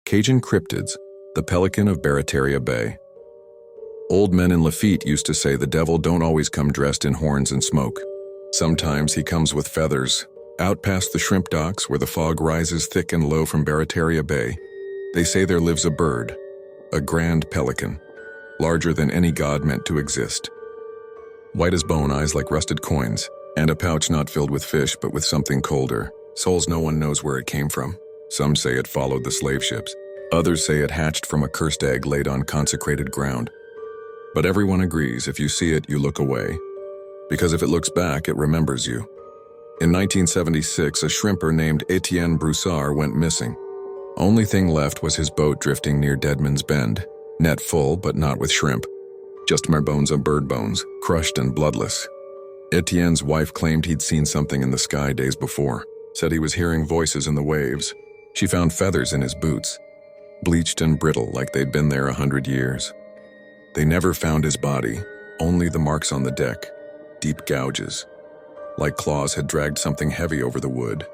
Cajun Cryptids, the Pelican of Barataria Bay. Old men in Lafitte used to say the devil don't always come dressed in horns and smoke. Sometimes he comes with feathers. Out past the shrimp docks where the fog rises thick and low from Barataria Bay, they say there lives a bird, a grand pelican, larger than any god meant to exist. White as bone, eyes like rusted coins, and a pouch not filled with fish but with something colder, souls no one knows where it came from. Some say it followed the slave ships. Others say it hatched from a cursed egg laid on consecrated ground. But everyone agrees if you see it, you look away. Because if it looks back, it remembers you. In 1976, a shrimper named Etienne Broussard went missing. Only thing left was his boat drifting near Deadman's Bend, net full but not with shrimp. Just mere bones of bird bones, crushed and bloodless. Etienne's wife claimed he'd seen something in the sky days before, said he was hearing voices in the waves. She found feathers in his boots, bleached and brittle like they'd been there 100 years. They never found his body, only the marks on the deck, deep gouges, like claws had dragged something heavy over the wood.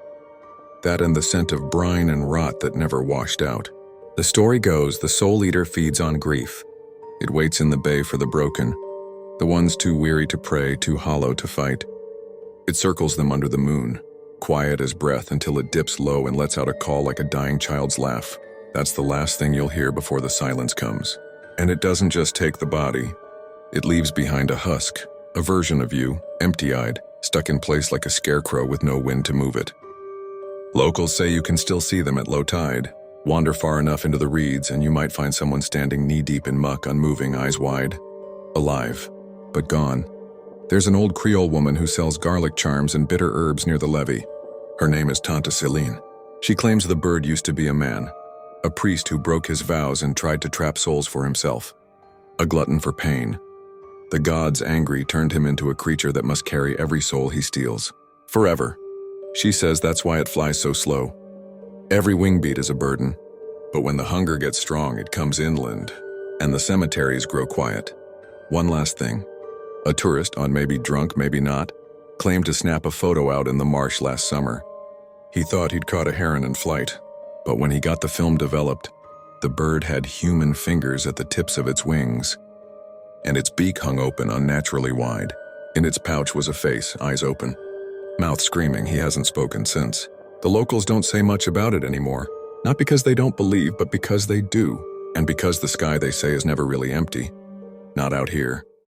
That and the scent of brine and rot that never washed out. The story goes the soul eater feeds on grief. It waits in the bay for the broken, the ones too weary to pray, too hollow to fight. It circles them under the moon, quiet as breath until it dips low and lets out a call like a dying child's laugh. That's the last thing you'll hear before the silence comes. And it doesn't just take the body. It leaves behind a husk, a version of you, empty-eyed, stuck in place like a scarecrow with no wind to move it. Locals say you can still see them at low tide. Wander far enough into the reeds and you might find someone standing knee-deep in muck, unmoving, eyes wide. Alive, but gone. There's an old Creole woman who sells garlic charms and bitter herbs near the levee. Her name is Tante Celine. She claims the bird used to be a man, a priest who broke his vows and tried to trap souls for himself. A glutton for pain. The gods, angry, turned him into a creature that must carry every soul he steals. Forever. She says that's why it flies so slow. Every wing beat is a burden. But when the hunger gets strong, it comes inland, and the cemeteries grow quiet. One last thing. A tourist, on maybe drunk, maybe not, claimed to snap a photo out in the marsh last summer. He thought he'd caught a heron in flight, but when he got the film developed, the bird had human fingers at the tips of its wings, and its beak hung open unnaturally wide. In its pouch was a face, eyes open, mouth screaming. He hasn't spoken since. The locals don't say much about it anymore, not because they don't believe, but because they do, and because the sky, they say, is never really empty. Not out here.